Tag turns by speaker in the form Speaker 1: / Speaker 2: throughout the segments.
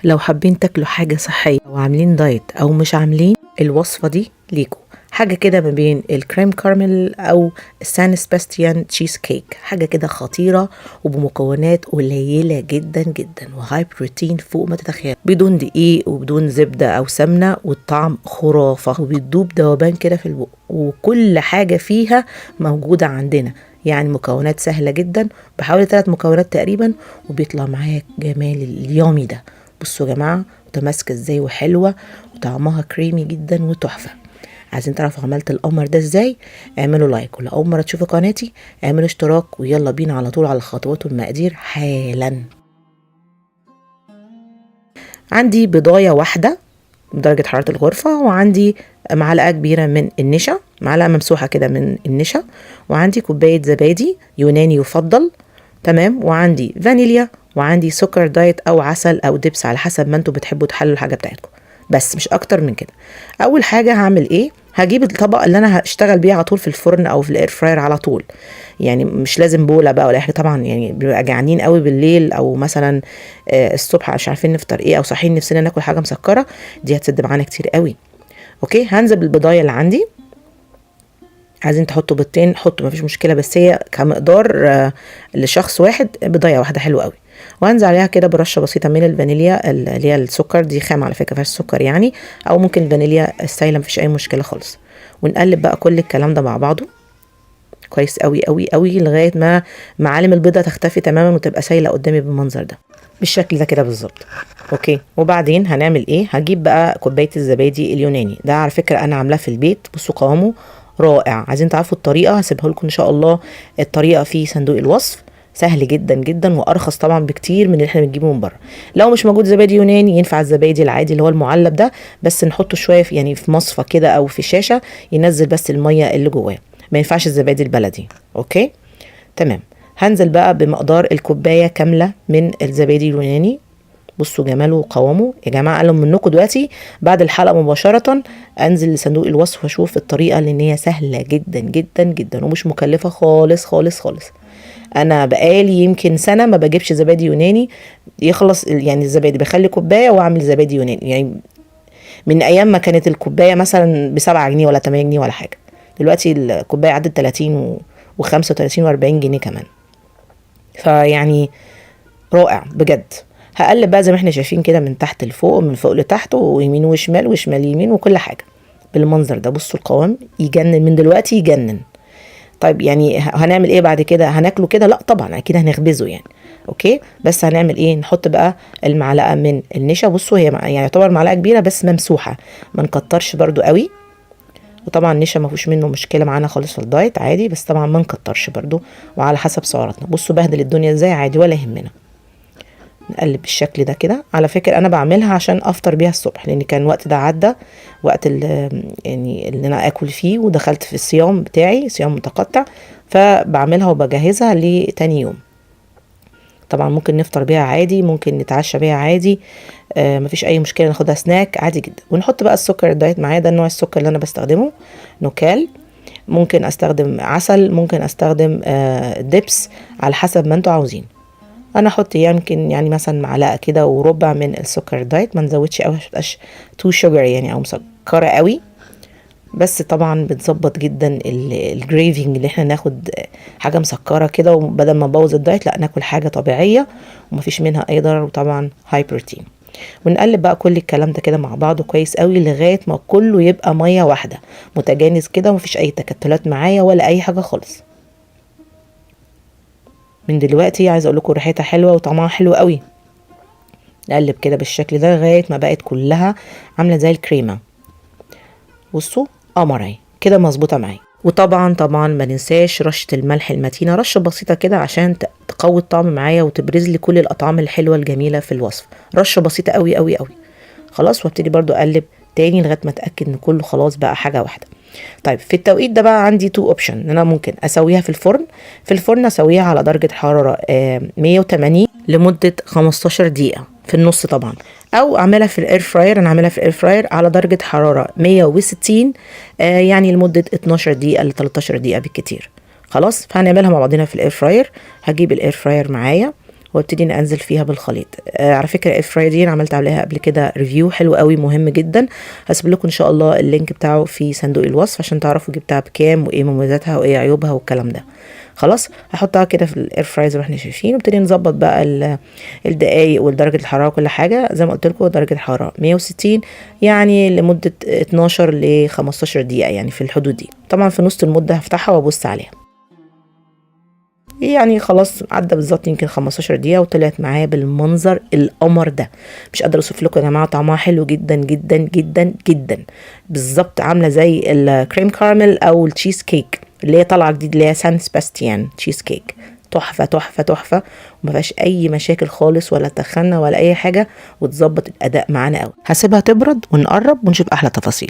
Speaker 1: لو حابين تاكلوا حاجة صحية أو عاملين دايت أو مش عاملين، الوصفة دي ليكوا. حاجة كده ما بين الكريم كارميل أو السان سباستيان تشيز كيك، حاجة كده خطيرة وبمكونات قليلة جدا جدا وهاي بروتين فوق ما تتخيل، بدون دقيق وبدون زبدة أو سمنة، والطعم خرافة وبيدوب ذوبان كده في البق، وكل حاجة فيها موجودة عندنا. يعني مكونات سهلة جدا، بحوالي 3 مكونات تقريبا، وبيطلع معايا جمال اليومي ده. بصوا يا جماعة متماسكة ازاي وحلوة وطعمها كريمي جدا وتحفة. عايزين تعرفوا عملت القمر ده ازاي؟ اعملوا لايك، ولو اول مرة تشوفوا قناتي اعملوا اشتراك، ويلا بينا على طول على الخطوات والمقادير حالا. عندي بضاية واحدة بدرجة حرارة الغرفة، وعندي معلقة كبيرة من النشا، معلقة ممسوحة كده من النشا، وعندي كوباية زبادي يوناني يفضل، تمام، وعندي فانيليا، وعندي سكر دايت او عسل او دبس على حسب ما انتوا بتحبوا تحلوا الحاجة بتاعتكم، بس مش اكتر من كده. اول حاجة هعمل ايه؟ هجيب الطبق اللي انا هشتغل بيه على طول في الفرن او في الاير فراير على طول، يعني مش لازم بوله بقى ولا اي حاجه طبعا، يعني بنبقى جعانين قوي بالليل او مثلا الصبح مش عارفين نفطر ايه، او صاحيين نفسنا ناكل حاجه مسكره، دي هتسد معانا كتير قوي. اوكي، هنزل بالبضايه اللي عندي. عايزين تحطوا بيضتين حطوا مفيش مشكله، بس هي كمقدار لشخص واحد بضايه واحده حلوه قوي. وهنزل عليها كده برشه بسيطه من الفانيليا اللي هي السكر، دي خام على فكره فيهاش سكر يعني، او ممكن الفانيليا السايله مفيش اي مشكله خالص. ونقلب بقى كل الكلام ده مع بعضه كويس قوي قوي قوي لغايه ما معالم البيضه تختفي تماما وتبقى سايله قدامي بالمنظر ده، بالشكل ده كده بالظبط. اوكي، وبعدين هنعمل ايه؟ هجيب بقى كوبايه الزبادي اليوناني ده، على فكره انا عاملاه في البيت، بصوا قوامه رائع. عايزين تعرفوا الطريقه؟ هسيبها لكم ان شاء الله، الطريقه في صندوق الوصف، سهل جدا جدا وارخص طبعا بكتير من اللي احنا بنجيبه من بره. لو مش موجود زبادي يوناني ينفع الزبادي العادي اللي هو المعلب ده، بس نحطه شويه في يعني في مصفى كده او في شاشه ينزل بس الميه اللي جواه، ما ينفعش الزبادي البلدي. اوكي تمام. هنزل بقى بمقدار الكوبايه كامله من الزبادي اليوناني. بصوا جماله وقوامه يا جماعه، قالوا منكم دلوقتي بعد الحلقه مباشره انزل لصندوق الوصف واشوف الطريقه، لان هي سهله جدا جدا جدا ومش مكلفه خالص خالص خالص. انا بقالي يمكن سنه ما بجيبش زبادي يوناني يخلص، يعني الزبادي بخلي كوبايه واعمل زبادي يوناني، يعني من ايام ما كانت الكوبايه مثلا ب7 جنيه ولا 8 جنيه ولا حاجه، دلوقتي الكوبايه عدت 30 و35 و40 جنيه كمان، فيعني رائع بجد. هقلب بقى زي ما احنا شايفين كده من تحت لفوق ومن فوق لتحت ويمين وشمال وشمال يمين وكل حاجه بالمنظر ده. بصوا القوام يجنن من دلوقتي يجنن. طيب يعني هنعمل ايه بعد كده؟ هناكله كده؟ لا طبعا اكيد هنخبزه يعني. اوكي، بس هنعمل ايه؟ نحط بقى المعلقه من النشا. بصوا هي يعني يعتبر معلقه كبيره بس ممسوحه، ما نكترش برضو قوي، وطبعا النشا ما فيهوش منه مشكله معانا خالص في الدايت عادي، بس طبعا ما نكترش برضو وعلى حسب سعراتنا. بصوا بهدل الدنيا ازاي عادي ولا يهمنا. نقلب بالشكل ده كده. على فكره انا بعملها عشان افطر بيها الصبح، لان كان الوقت ده عدى، وقت يعني اللي انا اكل فيه، ودخلت في الصيام بتاعي صيام متقطع، فبعملها وبجهزها لتاني يوم. طبعا ممكن نفطر بيها عادي، ممكن نتعشى بيها عادي، مفيش اي مشكله، ناخدها سناك عادي جدا. ونحط بقى السكر الدايت معايا، ده النوع السكر اللي انا بستخدمه نوكال. ممكن استخدم عسل، ممكن استخدم دبس على حسب ما انتوا عاوزين. انا احط يمكن يعني مثلا معلقه كده وربع من السكر دايت، ما نزودش قوي عشان متبقاش تو شوجر يعني او مسكره قوي، بس طبعا بتظبط جدا الجريفنج اللي احنا ناخد حاجه مسكره كده، وبدل ما نبوظ الدايت لا ناكل حاجه طبيعيه ومفيش منها اي ضرر، وطبعا هاي بروتين. ونقلب بقى كل الكلام ده كده مع بعضه كويس قوي لغايه ما كله يبقى ميه واحده متجانس كده، ومفيش اي تكتلات معايا ولا اي حاجه خالص. من دلوقتي عايزه اقول لكم ريحتها حلوه وطعمها حلو قوي. نقلب كده بالشكل ده لغايه ما بقت كلها عامله زي الكريمه. بصوا قمر اهي كده مظبوطه معايا. وطبعا طبعا ما ننساش رشه الملح المتينه، رشه بسيطه كده عشان تقوي الطعم معايا وتبرز لي كل الاطعام الحلوه الجميله في الوصفه، رشه بسيطه قوي قوي قوي. خلاص، وابتدي برضو اقلب تاني لغايه ما اتاكد ان كله خلاص بقى حاجه واحده. طيب في التوقيت ده بقى عندي تو اوبشن، ان انا ممكن اسويها في الفرن. في الفرن اسويها على درجه حراره 180 لمده 15 دقيقه في النص طبعا، او اعملها في الاير فراير. انا اعملها في الاير فراير على درجه حراره 160 يعني لمده 12 دقيقه ل 13 دقيقه بالكتير. خلاص، فهنعملها مع بعضنا في الاير فراير. هجيب الاير فراير معايا وابتدي انزل فيها بالخليط. على فكره اير فراير دي عملت عليها قبل كده ريفيو حلو قوي مهم جدا، هسيب لكم ان شاء الله اللينك بتاعه في صندوق الوصف عشان تعرفوا جبتها بكام وايه مميزاتها وايه عيوبها والكلام ده. خلاص هحطها كده في الاير فراير زي ما احنا شايفين، وابتدي نظبط بقى الدقايق ودرجه الحراره وكل حاجه. زي ما قلت لكم درجه الحراره 160 يعني لمده 12 ل 15 دقيقه، يعني في الحدود دي. طبعا في نص المده هفتحها وابص عليها، يعني خلاص عدى بالظبط يمكن 15 دقيقه وطلعت معايا بالمنظر القمر ده. مش قادره اوصف لكم يا جماعه، طعمها حلو جدا جدا جدا جدا، بالظبط عامله زي الكريم كارميل او التشيز كيك اللي هي طالعه جديد اللي هي سان سباستيان تشيز كيك. تحفه تحفه تحفه، وما فيهاش اي مشاكل خالص ولا تخنه ولا اي حاجه، وتظبط الاداء معانا قوي. هسيبها تبرد ونقرب ونشوف احلى تفاصيل.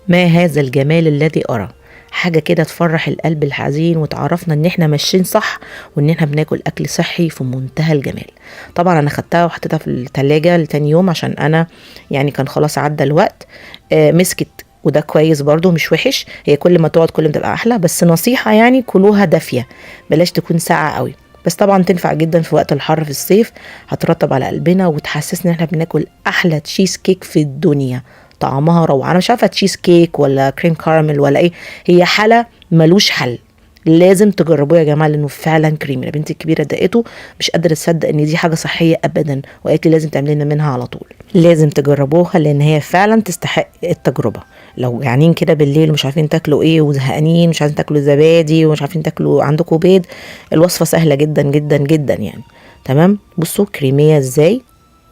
Speaker 1: ما هذا الجمال الذي أرى، حاجة كده تفرح القلب الحزين وتعرفنا ان احنا ماشيين صح وان احنا بناكل اكل صحي في منتهى الجمال. طبعا انا خدتها وحطيتها في التلاجة لتاني يوم عشان انا يعني كان خلاص عدى الوقت. مسكت وده كويس برضو مش وحش، هي كل ما تقعد كل ما تبقى احلى، بس نصيحة يعني كلوها دافية بلاش تكون ساقعة قوي. بس طبعا تنفع جدا في وقت الحر في الصيف، هترطب على قلبنا وتحسسنا ان احنا بناكل احلى تشيز كيك في الدنيا. طعمها روعه، انا مش عارفه تشيز كيك ولا كريم كارميل ولا ايه، هي حلا ملوش حل، لازم تجربوه يا جماعه لانه فعلا كريمي. بنتي الكبيره دقته مش قادره تصدق ان دي حاجه صحيه ابدا، وقالت لي لازم تعملي لنا منها على طول. لازم تجربوها لان هي فعلا تستحق التجربه. لو جعانين كده بالليل ومش عارفين تاكلوا ايه وزهقانين مش عارفين تاكلوا زبادي ومش عارفين تاكلوا عندكم بيض، الوصفه سهله جدا جدا جدا يعني. تمام، بصوا كريميه ازاي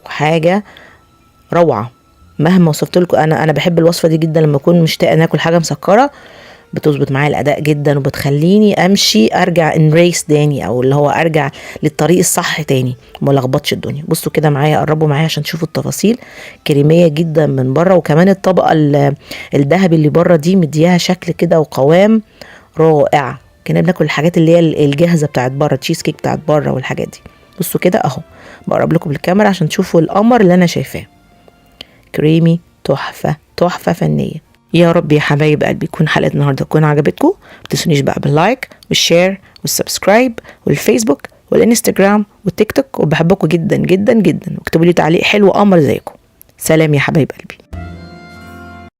Speaker 1: وحاجه روعه. مهما وصفت لكم انا بحب الوصفه دي جدا، لما اكون مشتاقه ناكل حاجه مسكره بتظبط معايا الاداء جدا وبتخليني امشي ارجع ان ريس تاني، او اللي هو ارجع للطريق الصح تاني وما لخبطش الدنيا. بصوا كده معايا، قربوا معايا عشان تشوفوا التفاصيل. كريميه جدا من بره، وكمان الطبقه الذهبي اللي بره دي مدياها شكل كده وقوام رائع. كنا بناكل الحاجات اللي هي الجاهزه بتاعت بره، تشيز كيك بتاعت بره والحاجات دي. بصوا كده اهو، بقرب لكم بالكاميرا عشان تشوفوا القمر اللي انا شايفاه. كريمي تحفة تحفة فنية. يا رب يا حبايب قلبي تكون حلقة النهاردة تكون عجبتكم. ما تنسونيش بقى باللايك والشير والسبسكرايب والفيسبوك والانستجرام والتيك توك، وبحبكم جدا جدا جدا، واكتبوا لي تعليق حلو قمر زيكم. سلام يا حبايب قلبي.